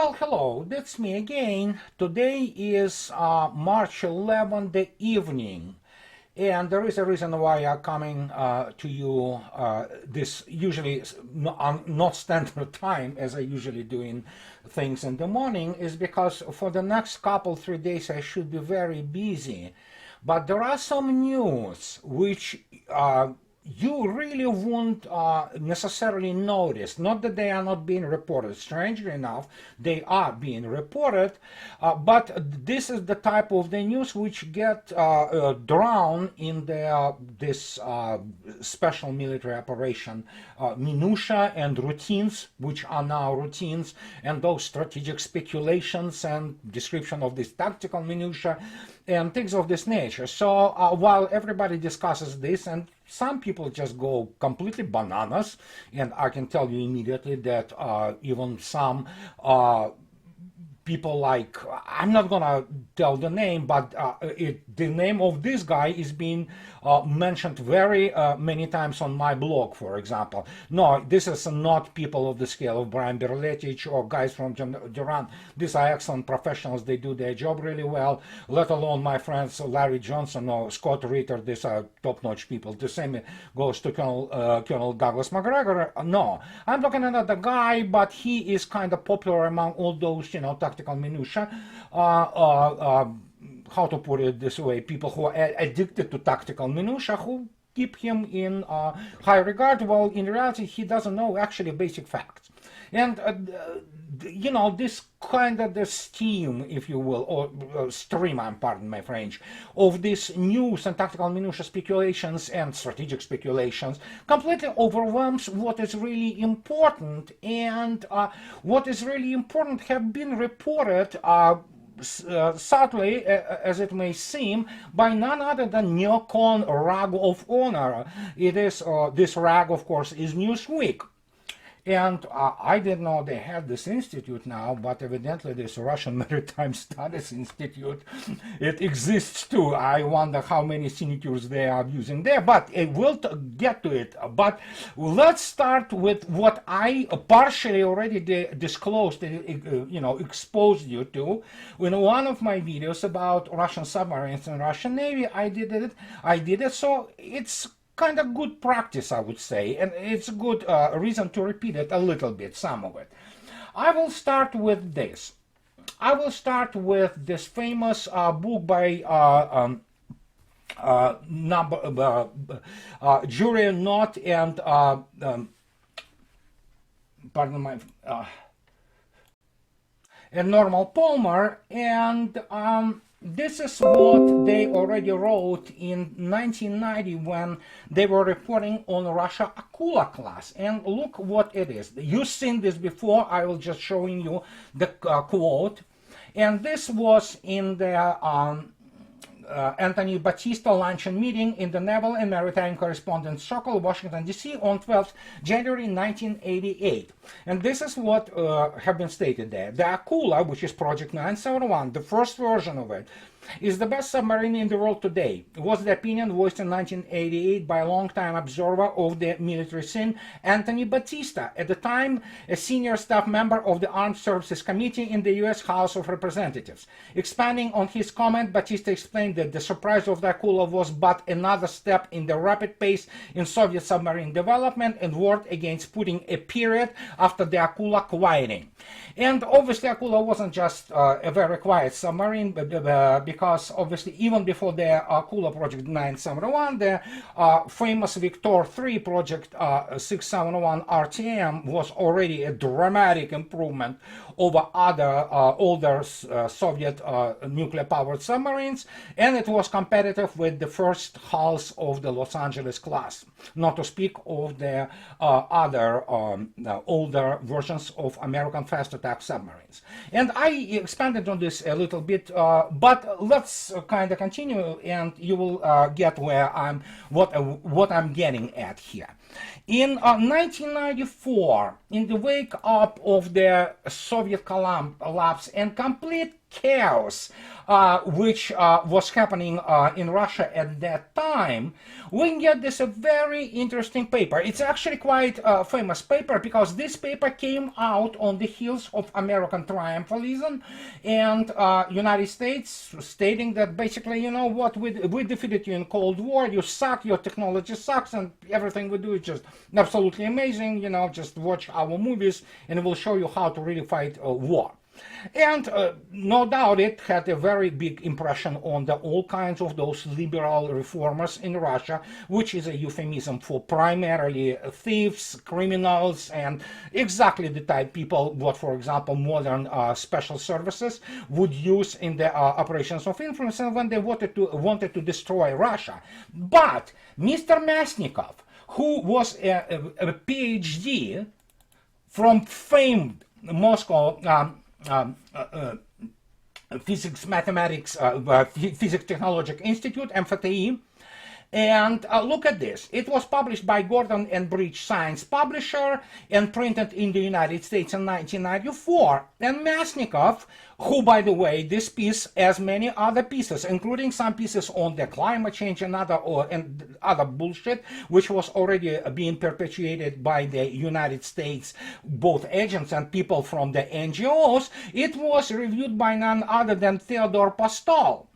Well, hello, that's me again. Today is March 11, the evening, and there is a reason why I'm coming to you this usually not standard time as I usually do in things in the morning, is because for the next couple 3 days I should be very busy. But there are some news which you really won't necessarily notice. Not that they are not being reported. Strangely enough, they are being reported, but this is the type of the news which get drowned in this special military operation minutia and routines, which are now routines, and those strategic speculations and description of this tactical minutia and things of this nature. So while everybody discusses this, and some people just go completely bananas, and I can tell you immediately that even some people like, I'm not gonna tell the name, but the name of this guy is being mentioned very many times on my blog, for example. No, this is not people of the scale of Brian Berletich or guys from Durant. These are excellent professionals. They do their job really well, let alone my friends Larry Johnson or Scott Ritter. These are top-notch people. The same goes to Colonel Douglas McGregor. No, I'm looking at the guy, but he is kind of popular among all those, tactical minutia. How to put it this way, people who are addicted to tactical minutia, who keep him in high regard. Well, in reality, he doesn't know actually basic facts. And, this kind of the steam, if you will, or stream, pardon my French, of this news and tactical minutia speculations and strategic speculations completely overwhelms what is really important. And what is really important have been reported sadly, as it may seem, by none other than neocon rag of honor. It is this rag, of course, is Newsweek. And I didn't know they had this institute now, but evidently this Russian Maritime Studies Institute, it exists too. I wonder how many signatures they are using there, but we'll get to it. But let's start with what I partially already disclosed, exposed you to in one of my videos about Russian submarines and Russian Navy. I did it, so it's kind of good practice, I would say, and it's a good reason to repeat it a little bit, some of it. I will start with this. I will start with this famous book by Julia Knott and pardon my and Norman Palmer, and this is what they already wrote in 1990 when they were reporting on Russia AUKUS class. And look what it is. You've seen this before. I will just showing you the quote. And this was in the Anthony Batista luncheon meeting in the Naval and Maritime Correspondents Circle, Washington, D.C. on 12th January 1988. And this is what have been stated there. The AUKUS, which is Project 971, the first version of it, is the best submarine in the world today. It was the opinion voiced in 1988 by a longtime observer of the military scene, Anthony Batista, at the time a senior staff member of the Armed Services Committee in the U.S. House of Representatives. Expanding on his comment, Batista explained that the surprise of the AUKUS was but another step in the rapid pace in Soviet submarine development and warned against putting a period after the AUKUS quieting. And obviously AUKUS wasn't just a very quiet submarine, because obviously even before the AUKUS Project 971, the famous Victor 3 Project 671 RTM was already a dramatic improvement over other older Soviet nuclear-powered submarines, and it was competitive with the first hulls of the Los Angeles class, not to speak of the other older versions of American fast attack submarines. And I expanded on this a little bit, but let's kind of continue, and you will get where what I'm getting at here. In 1994, in the wake up of the Soviet collapse and complete chaos which was happening in Russia at that time, we get this a very interesting paper. It's actually quite a famous paper because this paper came out on the heels of American triumphalism and United States stating that basically, you know what, we defeated you in Cold War, you suck, your technology sucks, and everything we do is just absolutely amazing, you know, just watch our movies and we'll show you how to really fight a war. And no doubt it had a very big impression on all kinds of those liberal reformers in Russia, which is a euphemism for primarily thieves, criminals, and exactly the type people what, for example, modern special services would use in the operations of influence and when they wanted to destroy Russia. But Mr. Masnikov, who was a PhD from famed Moscow Physics Mathematics Physics Technological Institute, MFTI. And look at this. It was published by Gordon and Bridge Science Publisher and printed in the United States in 1994. And Masnikov, who, by the way, this piece, as many other pieces, including some pieces on the climate change and other bullshit, which was already being perpetuated by the United States, both agents and people from the NGOs, it was reviewed by none other than Theodore Postol.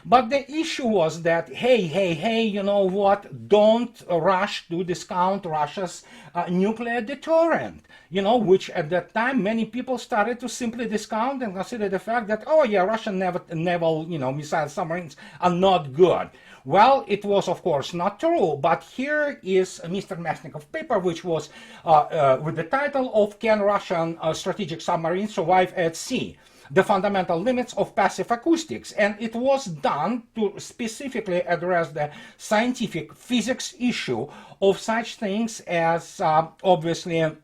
But the issue was that, hey, you know what, don't rush to discount Russia's nuclear deterrent, you know, which at that time many people started to simply discount and consider the fact that, oh yeah, Russian naval, you know, missile submarines are not good. Well, it was, of course, not true, but here is Mr. Masnikov's paper, which was with the title of Can Russian Strategic Submarines Survive at Sea? The fundamental limits of passive acoustics, and it was done to specifically address the scientific physics issue of such things as obviously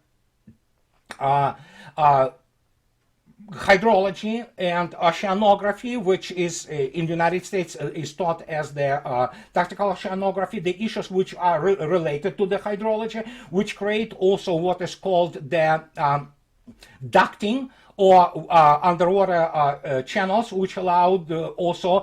hydrology and oceanography, which is in the United States is taught as the tactical oceanography, the issues which are related to the hydrology, which create also what is called the ducting or underwater channels, which allowed also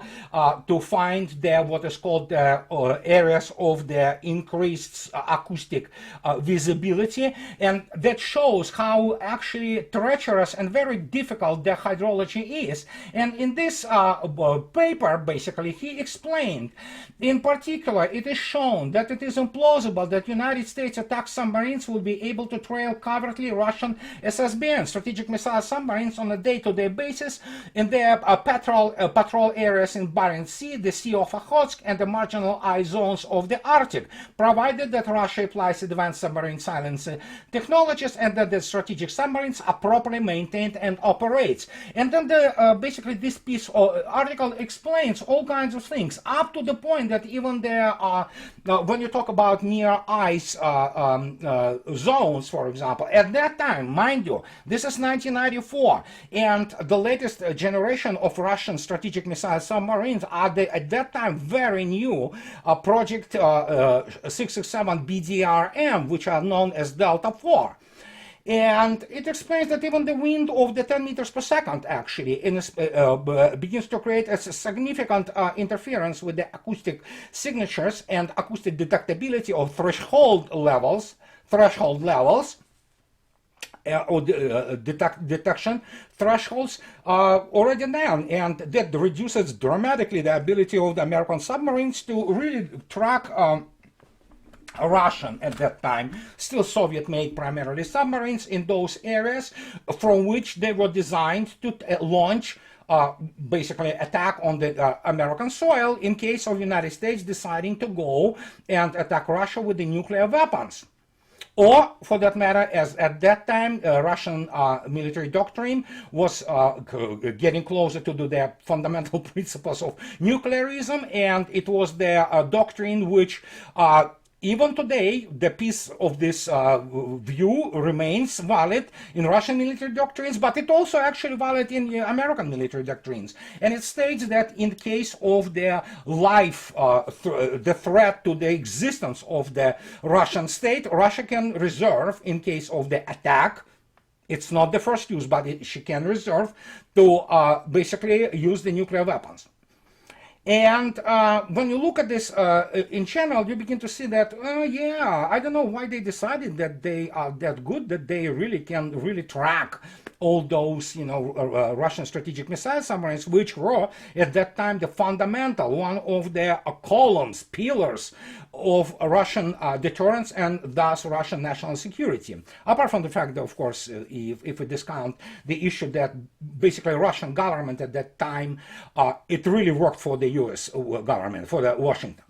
to find what is called areas of the increased acoustic visibility. And that shows how actually treacherous and very difficult the hydrology is. And in this paper, basically, he explained, in particular, it is shown that it is implausible that United States attack submarines will be able to trail covertly Russian SSBN, strategic missile submarines, on a day-to-day basis in their patrol areas in Barents Sea, the Sea of Okhotsk, and the marginal ice zones of the Arctic, provided that Russia applies advanced submarine silence technologies and that the strategic submarines are properly maintained and operates. And then basically this piece of article explains all kinds of things, up to the point that even there are, when you talk about near ice zones, for example, at that time, mind you, this is 1994, and the latest generation of Russian strategic missile submarines are at that time very new, Project 667 BDRM, which are known as Delta IV. And it explains that even the wind of the 10 meters per second actually begins to create a significant interference with the acoustic signatures and acoustic detectability of threshold levels, or detection thresholds already then, and that reduces dramatically the ability of the American submarines to really track Russian, at that time, still Soviet-made primarily submarines in those areas from which they were designed to launch basically attack on the American soil in case of United States deciding to go and attack Russia with the nuclear weapons. Or, for that matter, as at that time, Russian military doctrine was getting closer to the fundamental principles of nuclearism, and it was their doctrine which even today, the piece of this view remains valid in Russian military doctrines, but it also actually valid in American military doctrines. And it states that in case of the life, the threat to the existence of the Russian state, Russia can reserve, in case of the attack, It's not the first use, but she can reserve to basically use the nuclear weapons. And when you look at this in general, you begin to see that, yeah, I don't know why they decided that they are that good, that they really can really track all those, Russian strategic missile submarines, which were at that time the fundamental, one of the columns, pillars of Russian deterrence and thus Russian national security. Apart from the fact that, of course, if we discount the issue that basically Russian government at that time, it really worked for the US government, for the Washington.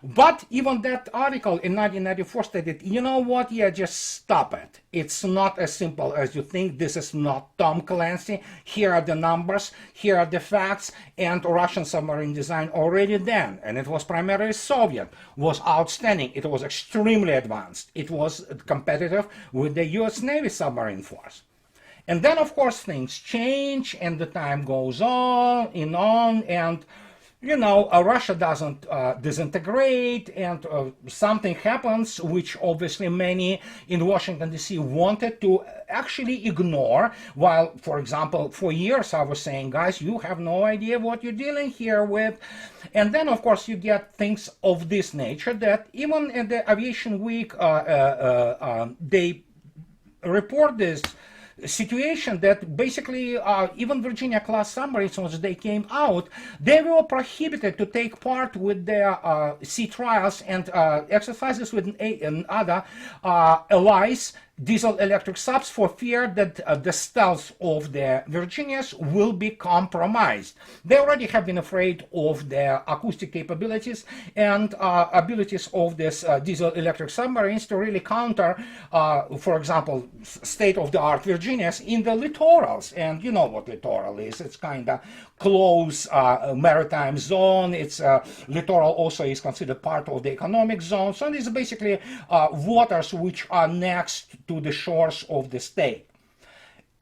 But even that article in 1994 stated, you know what, yeah, just stop it. It's not as simple as you think. This is not Tom Clancy. Here are the numbers, here are the facts, and Russian submarine design already then, and it was primarily Soviet, was outstanding. It was extremely advanced. It was competitive with the US Navy submarine force. And then, of course, things change, and the time goes on, and Russia doesn't disintegrate, and something happens which obviously many in Washington, D.C. wanted to actually ignore, while, for example, for years I was saying, guys, you have no idea what you're dealing here with. And then, of course, you get things of this nature that even in the Aviation Week, they report this situation that basically even Virginia-class submarines, once they came out, they were prohibited to take part with their sea trials and exercises with other allies, diesel-electric subs, for fear that the stealth of the Virginias will be compromised. They already have been afraid of the acoustic capabilities and abilities of these diesel-electric submarines to really counter, for example, state-of-the-art Virginias in the littorals. And you know what littoral is. It's kind of close maritime zone. It's littoral also is considered part of the economic zone. So it's basically waters which are next to the shores of the state.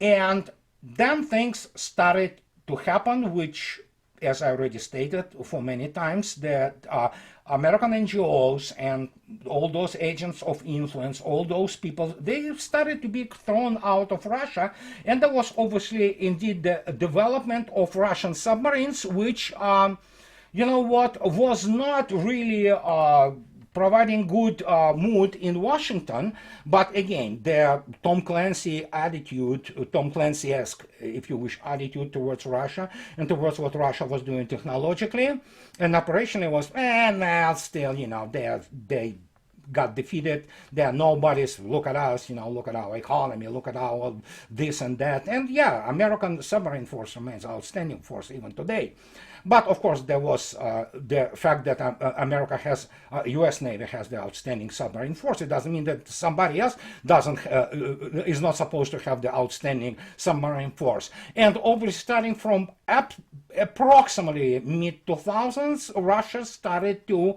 And then things started to happen, which, as I already stated for many times, that American NGOs and all those agents of influence, all those people, they started to be thrown out of Russia. And there was obviously indeed the development of Russian submarines, which, was not really providing good mood in Washington. But again, the Tom Clancy attitude, Tom Clancy-esque, if you wish, attitude towards Russia and towards what Russia was doing technologically and operationally was, still, they got defeated. They are nobodies. Look at us, look at our economy, look at our this and that. And yeah, American submarine force remains outstanding force even today. But of course, there was the fact that America has, U.S. Navy has the outstanding submarine force. It doesn't mean that somebody else is not supposed to have the outstanding submarine force. And obviously, starting from approximately mid-2000s, Russia started to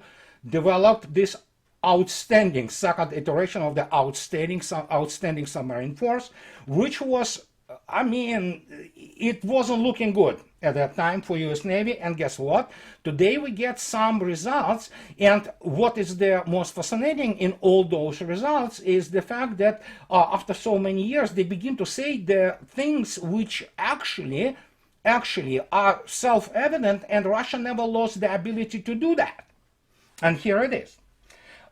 develop this outstanding second iteration of the outstanding submarine force, which was, it wasn't looking good at that time for US Navy. And guess what? Today we get some results, and what is the most fascinating in all those results is the fact that after so many years they begin to say the things which actually are self-evident, and Russia never lost the ability to do that. And here it is.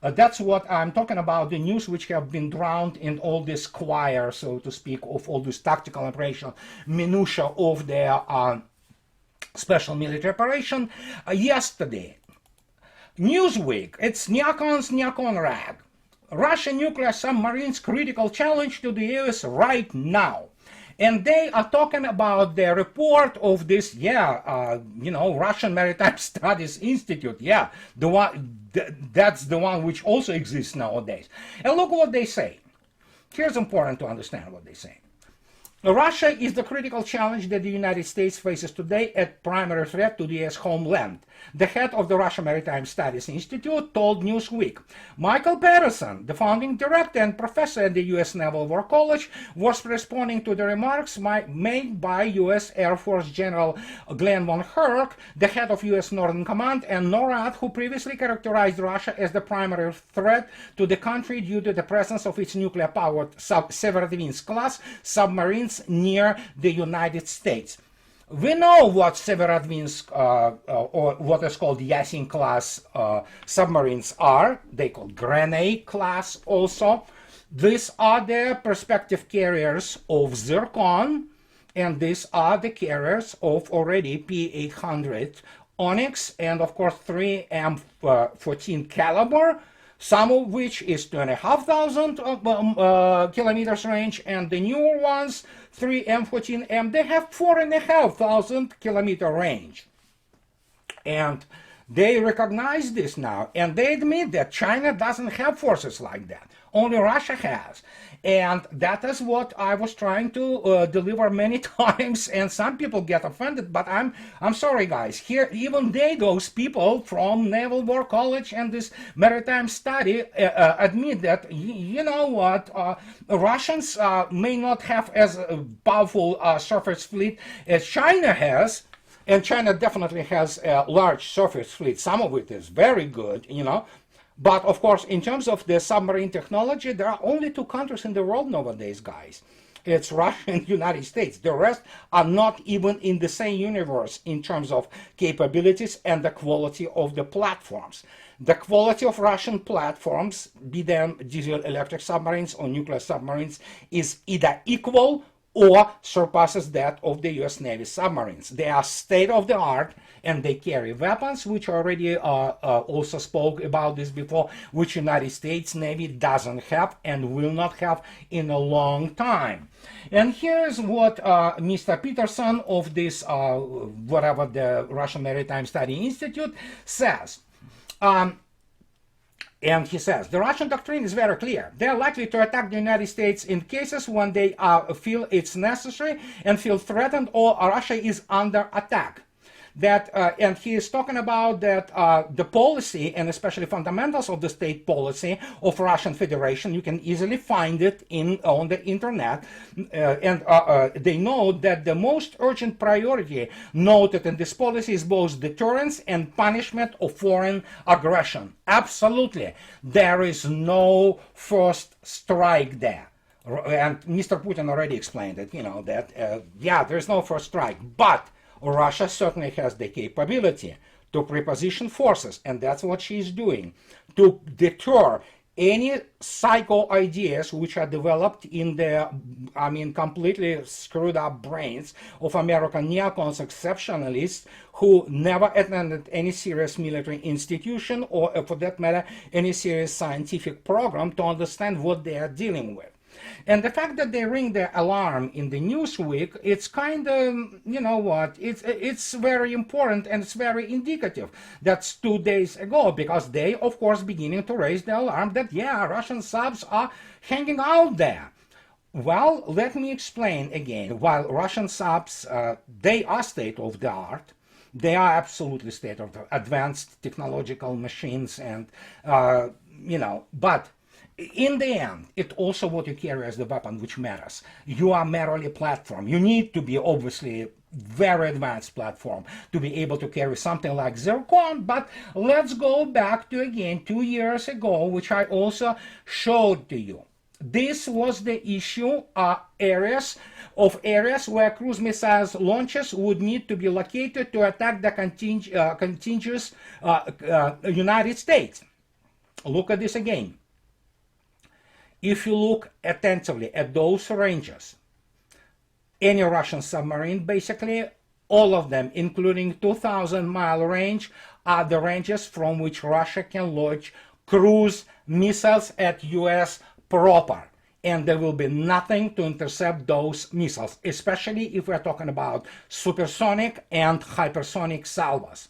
That's what I'm talking about, the news which have been drowned in all this choir, so to speak, of all this tactical operation, minutia of their special military operation. Yesterday, Newsweek, it's Nyakon rag. Russian nuclear submarines critical challenge to the US right now. And they are talking about the report of this, Russian Maritime Studies Institute. Yeah, the one that's the one which also exists nowadays. And look what they say. Here's important to understand what they say. Russia is the critical challenge that the United States faces today, a primary threat to the U.S. homeland. The head of the Russian Maritime Studies Institute told Newsweek. Michael Patterson, the founding director and professor at the U.S. Naval War College, was responding to the remarks made by U.S. Air Force General Glenn von Herk, the head of U.S. Northern Command, and NORAD, who previously characterized Russia as the primary threat to the country due to the presence of its nuclear-powered Severodvinsk-class submarines near the United States. We know what Severodvinsk or what is called Yasin class submarines are. They called Grenade class also. These are the prospective carriers of Zircon, and these are the carriers of already P-800 Onyx, and of course 3 M14 caliber, some of which is 2,500 kilometers range, and the newer ones, 3 M14M, they have 4,500 kilometer range. And they recognize this now, and they admit that China doesn't have forces like that. Only Russia has. And that is what I was trying to deliver many times, and some people get offended, but I'm sorry, guys. Here, even those people from Naval War College and this maritime study admit that, you know what, Russians may not have as powerful surface fleet as China has, and China definitely has a large surface fleet. Some of it is very good, you know. But of course, in terms of the submarine technology, there are only 2 countries in the world nowadays, guys. It's Russia and United States. The rest are not even in the same universe in terms of capabilities and the quality of the platforms. The quality of Russian platforms, be them diesel-electric submarines or nuclear submarines, is either equal or surpasses that of the U.S. Navy submarines. They are state-of-the-art, and they carry weapons, which already also spoke about this before, which United States Navy doesn't have and will not have in a long time. And here's what Mr. Peterson of this, whatever the Russian Maritime Study Institute says. And he says, the Russian doctrine is very clear. They are likely to attack the United States in cases when they feel it's necessary and feel threatened or Russia is under attack. That and he is talking about that the policy and especially fundamentals of the state policy of Russian Federation. You can easily find it on the internet, and they know that the most urgent priority noted in this policy is both deterrence and punishment of foreign aggression. Absolutely, there is no first strike there. And Mr. Putin already explained it. You know that yeah, there is no first strike, but Russia certainly has the capability to preposition forces, and that's what she's doing, to deter any psycho ideas which are developed in the, completely screwed up brains of American neocons exceptionalists who never attended any serious military institution or, for that matter, any serious scientific program to understand what they are dealing with. And the fact that they ring the alarm in the Newsweek, it's kind of, you know what, it's very important and it's very indicative. That's 2 days ago, because they, of course, beginning to raise the alarm that, yeah, Russian subs are hanging out there. Well, let me explain again. While Russian subs, they are state-of-the-art, they are absolutely state-of-the-art, advanced technological machines and, but in the end, it's also what you carry as the weapon which matters. You are merely a platform. You need to be obviously very advanced platform to be able to carry something like Zircon. But let's go back to again 2 years ago, which I also showed to you. This was the issue, areas where cruise missiles launches would need to be located to attack the contiguous United States. Look at this again. If you look attentively at those ranges, any Russian submarine, basically all of them, including 2,000-mile range, are the ranges from which Russia can launch cruise missiles at US proper. And there will be nothing to intercept those missiles, especially if we're talking about supersonic and hypersonic salvos.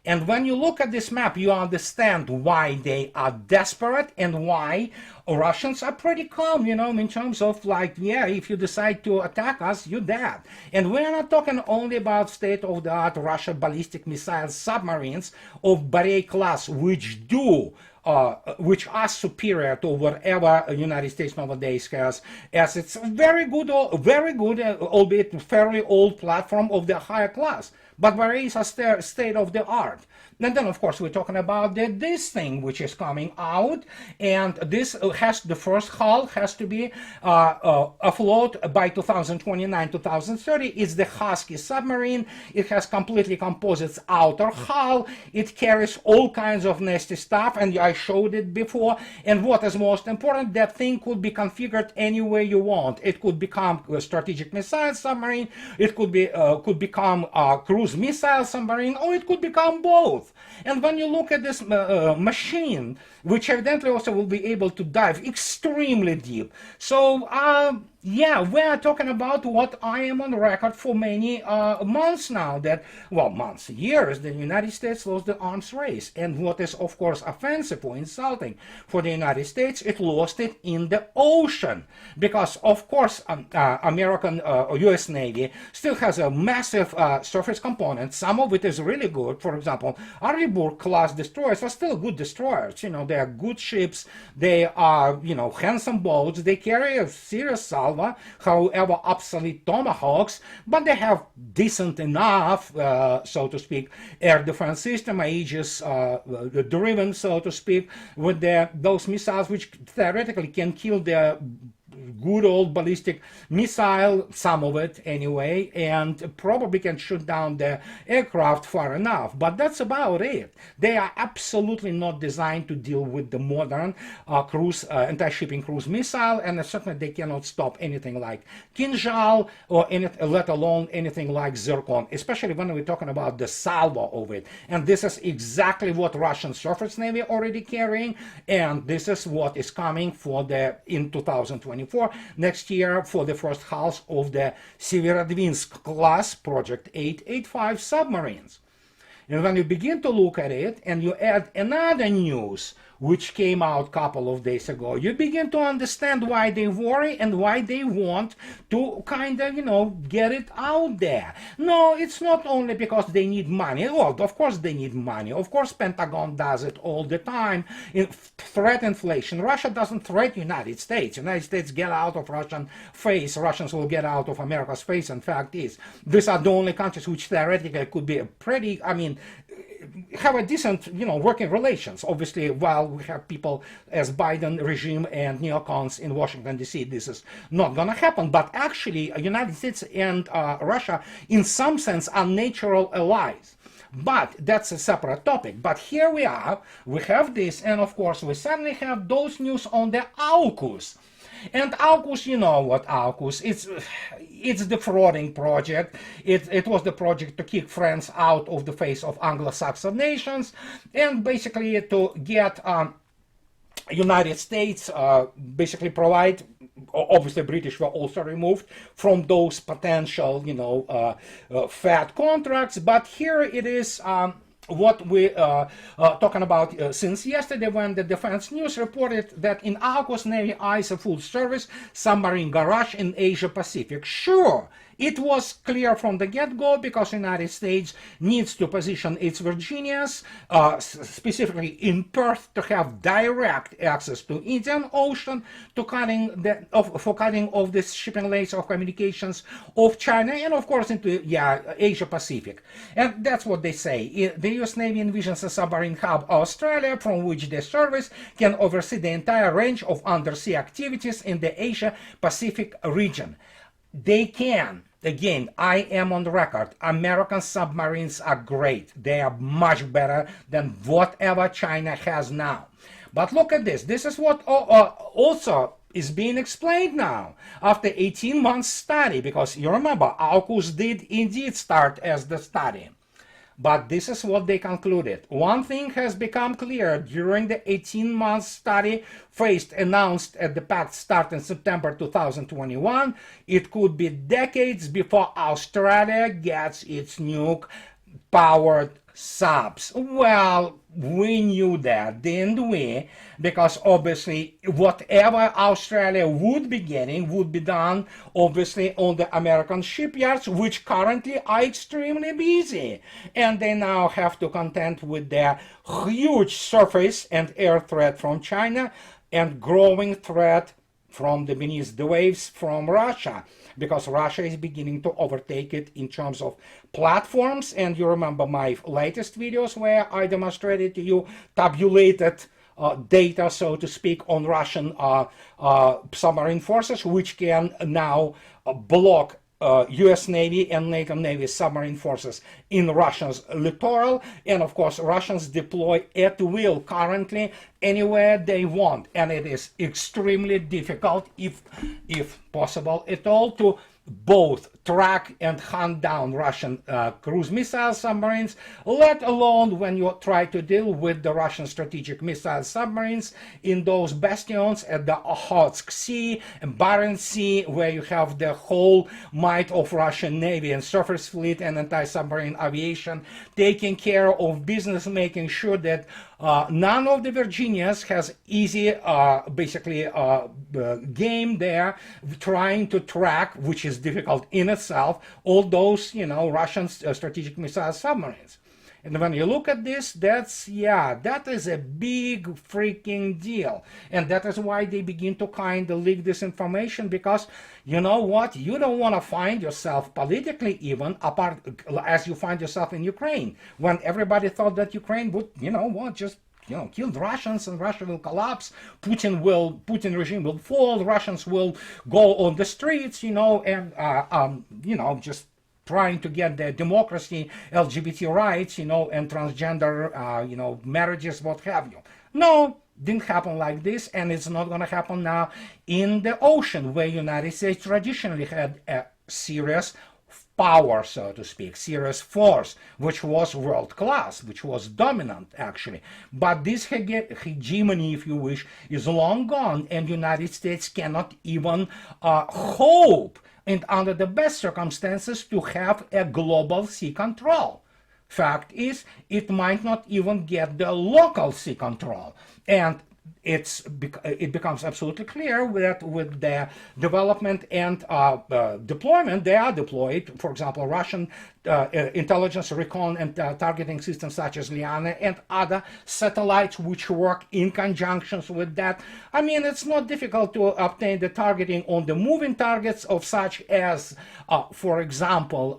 And when you look at this map, you understand why they are desperate and why Russians are pretty calm, in terms of like, yeah, if you decide to attack us, you're dead. And we're not talking only about state-of-the-art Russian ballistic missile submarines of Barei class, which are superior to whatever United States nowadays has, as it's very good, albeit fairly old platform of the higher class. But Barei is state of the art. And then, of course, we're talking about this thing which is coming out, and this the first hull has to be afloat by 2029, 2030. It's the Husky submarine. It has completely composites outer hull. It carries all kinds of nasty stuff, and I showed it before. And what is most important, that thing could be configured any way you want. It could become a strategic missile submarine. It could become a cruise missile submarine, or it could become both. And when you look at this machine, which evidently also will be able to dive extremely deep. So, yeah, we are talking about what I am on record for many months now, years, the United States lost the arms race. And what is, of course, offensive or insulting for the United States, it lost it in the ocean. Because, of course, American U.S. Navy still has a massive surface component. Some of it is really good. For example, Arleigh-Burke-class destroyers are still good destroyers. They are good ships. They are, handsome boats. They carry a serious salvo, however obsolete tomahawks, but they have decent enough, so to speak, air defense system, Aegis driven, so to speak, with those missiles which theoretically can kill the good old ballistic missile, some of it anyway, and probably can shoot down the aircraft far enough. But that's about it. They are absolutely not designed to deal with the modern anti-shipping cruise missile, and certainly they cannot stop anything like Kinzhal or let alone anything like Zircon, especially when we're talking about the salvo of it. And this is exactly what Russian surface navy already carrying, and this is what is coming in 2024. Next year for the first half of the Severodvinsk class Project 885 submarines. And when you begin to look at it and you add another news which came out a couple of days ago, you begin to understand why they worry and why they want to kind of, get it out there. No, it's not only because they need money. Well, of course they need money. Of course Pentagon does it all the time. Threat inflation. Russia doesn't threaten United States. United States get out of Russian face. Russians will get out of America's face. And fact is, these are the only countries which theoretically could be have a decent, working relations. Obviously, while we have people as Biden regime and neocons in Washington, D.C., this is not going to happen. But actually, United States and Russia, in some sense, are natural allies. But that's a separate topic. But here we are, we have this, and of course, we suddenly have those news on the AUKUS. And AUKUS, you know what AUKUS, it's the frauding project. It was the project to kick France out of the face of Anglo-Saxon nations, and basically to get United States basically provide, obviously British were also removed from those potential, fat contracts, but here it is what we talking about since yesterday, when the Defense News reported that in AUKUS Navy eyes a full service submarine garage in Asia Pacific. Sure, it was clear from the get-go because the United States needs to position its Virginias, specifically in Perth, to have direct access to Indian Ocean, for cutting off this shipping lanes of communications of China, and of course into Asia Pacific. And that's what they say. The U.S. Navy envisions a submarine hub Australia from which the service can oversee the entire range of undersea activities in the Asia Pacific region. They can. Again, I am on the record. American submarines are great. They are much better than whatever China has now. But look at this. This is what also is being explained now after 18 months study, because you remember, AUKUS did indeed start as the study. But this is what they concluded. One thing has become clear during the 18-month study phase announced at the pact start in September 2021. It could be decades before Australia gets its nuke-powered Subs. Well, we knew that, didn't we? Because obviously, whatever Australia would be getting would be done, obviously, on the American shipyards, which currently are extremely busy. And they now have to contend with their huge surface and air threat from China and growing threat from the beneath the waves from Russia, because Russia is beginning to overtake it in terms of platforms. And you remember my latest videos where I demonstrated to you tabulated data, so to speak, on Russian submarine forces, which can now block US Navy and NATO Navy submarine forces in Russia's littoral. And of course, Russians deploy at will currently anywhere they want. And it is extremely difficult, if possible at all, to both track and hunt down Russian cruise missile submarines, let alone when you try to deal with the Russian strategic missile submarines in those bastions at the Okhotsk Sea and Barents Sea, where you have the whole might of Russian Navy and surface fleet and anti-submarine aviation taking care of business, making sure that none of the Virginias has easy, basically, game there, trying to track, which is difficult in itself, all those, Russian strategic missile submarines. And when you look at this, that is a big freaking deal. And that is why they begin to kind of leak this information, because you know what? You don't want to find yourself politically even apart as you find yourself in Ukraine, when everybody thought that Ukraine would, just kill the Russians and Russia will collapse, Putin regime will fall, Russians will go on the streets, and just trying to get the democracy, LGBT rights, and transgender, marriages, what have you. No, didn't happen like this, and it's not going to happen now in the ocean, where United States traditionally had a serious power, so to speak, serious force, which was world class, which was dominant actually. But this hegemony, if you wish, is long gone, and United States cannot even hope, and under the best circumstances, to have a global sea control. Fact is, it might not even get the local sea control. And it becomes absolutely clear that with their development and deployment, they are deployed, for example, Russian intelligence, recon, and targeting systems such as Liana and other satellites which work in conjunction with that. I mean, it's not difficult to obtain the targeting on the moving targets of such as, for example,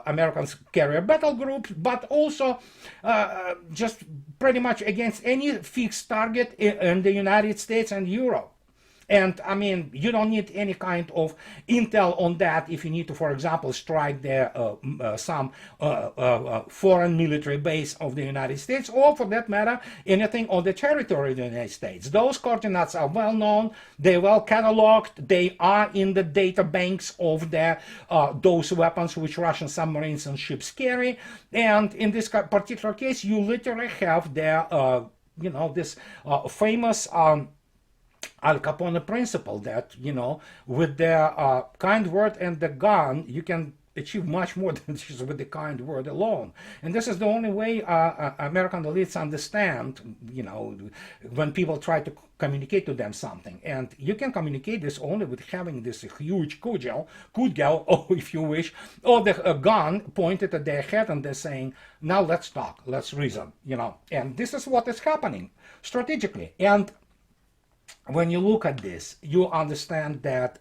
American carrier battle groups, but also just pretty much against any fixed target in the United States and Europe. And I mean, you don't need any kind of intel on that if you need to, for example, strike some foreign military base of the United States, or for that matter, anything on the territory of the United States. Those coordinates are well known, they're well cataloged, they are in the data banks of those weapons which Russian submarines and ships carry. And in this particular case, you literally have this famous Al Capone principle that, with the kind word and the gun, you can achieve much more than just with the kind word alone. And this is the only way American elites understand, when people try to communicate to them something. And you can communicate this only with having this huge kugel, or if you wish, or the gun pointed at their head, and they're saying, now let's talk, let's reason, And this is what is happening strategically. And when you look at this, you understand that,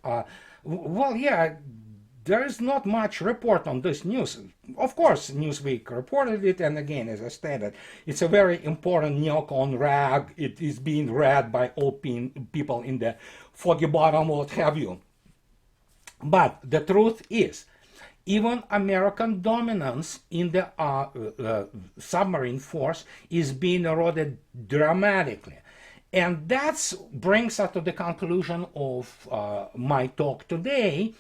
there is not much report on this news. Of course, Newsweek reported it, and again, as I stated, it's a very important neocon rag. It is being read by all people in the foggy bottom, what have you. But the truth is, even American dominance in the submarine force is being eroded dramatically. And that brings us to the conclusion of my talk today,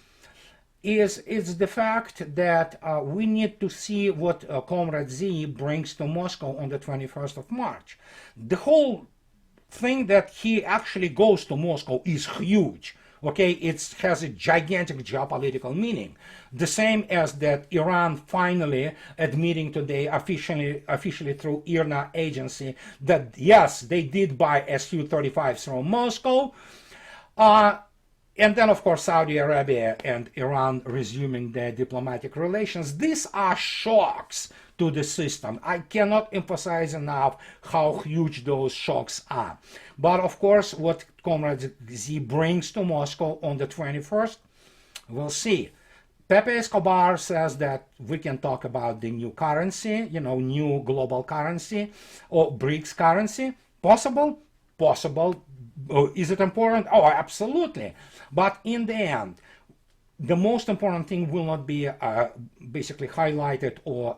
is the fact that we need to see what Comrade Z brings to Moscow on the 21st of March. The whole thing that he actually goes to Moscow is huge. Okay, it has a gigantic geopolitical meaning. The same as that Iran finally admitting today officially through IRNA agency that yes, they did buy Su-35s from Moscow. And then, of course, Saudi Arabia and Iran resuming their diplomatic relations. These are shocks to the system. I cannot emphasize enough how huge those shocks are. But, of course, what Comrade Z brings to Moscow on the 21st, we'll see. Pepe Escobar says that we can talk about the new currency, new global currency or BRICS currency. Possible? Possible. Is it important? Oh, absolutely. But in the end, the most important thing will not be basically highlighted or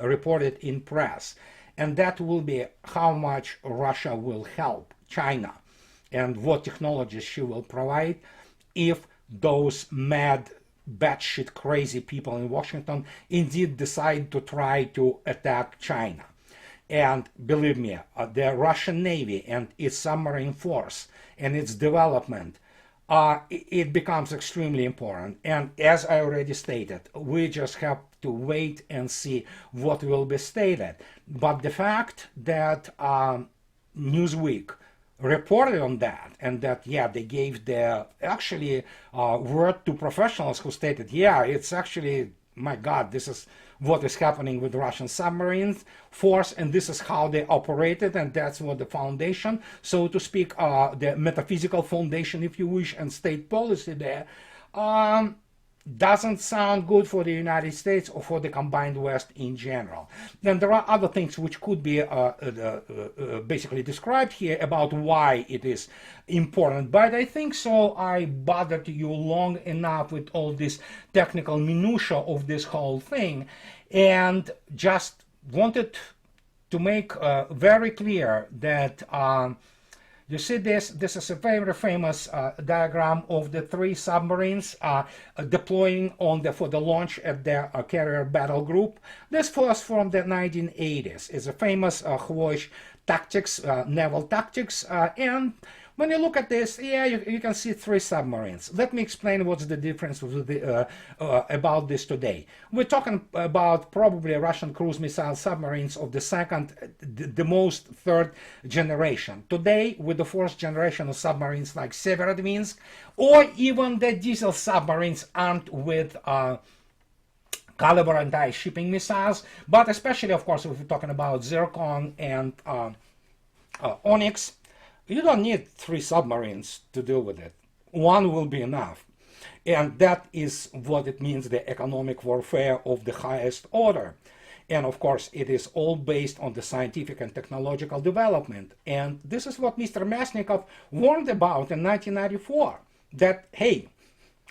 reported in press. And that will be how much Russia will help China and what technologies she will provide if those mad, batshit crazy people in Washington indeed decide to try to attack China. And believe me, the Russian Navy and its submarine force and its development, it becomes extremely important. And as I already stated, we just have to wait and see what will be stated. But the fact that Newsweek reported on that, and that, yeah, they gave their actually word to professionals who stated, yeah, it's actually, my God, this is what is happening with Russian submarine force, and this is how they operated, and that's what the foundation, so to speak, the metaphysical foundation, if you wish, and state policy there, doesn't sound good for the United States or for the combined West in general. Then there are other things which could be basically described here about why it is important, but I think so I bothered you long enough with all this technical minutia of this whole thing, and just wanted to make very clear that you see this is a very famous diagram of the three submarines deploying for the launch at the carrier battle group. This was from the 1980s. It's a famous Khvosh tactics, naval tactics, and when you look at this, yeah, you can see three submarines. Let me explain what's the difference with about this today. We're talking about probably Russian cruise missile submarines of the most third generation. Today, with the fourth generation of submarines like Severodvinsk, or even the diesel submarines armed with caliber anti-shipping missiles, but especially, of course, if we're talking about Zircon and Onyx, you don't need three submarines to deal with it. One will be enough. And that is what it means, the economic warfare of the highest order. And of course, it is all based on the scientific and technological development. And this is what Mr. Masnikov warned about in 1994, that, hey,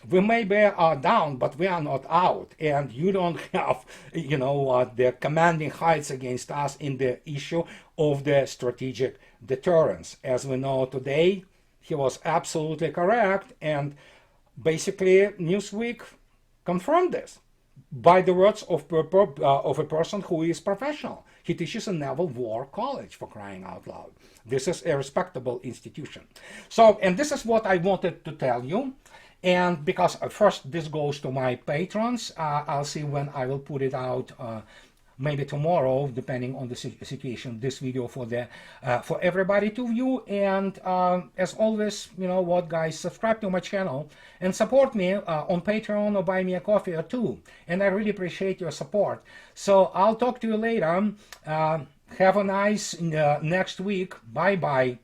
we may be down, but we are not out, and you don't have, the commanding heights against us in the issue of the strategic deterrence. As we know today, he was absolutely correct, and basically Newsweek confirmed this by the words of a person who is professional. He teaches a naval war college, for crying out loud. This is a respectable institution. So, and this is what I wanted to tell you. And because first this goes to my patrons, I'll see when I will put it out, maybe tomorrow, depending on the situation, this video for everybody to view. And as always, guys, subscribe to my channel and support me on Patreon or buy me a coffee or two. And I really appreciate your support. So I'll talk to you later. Have a nice next week. Bye-bye.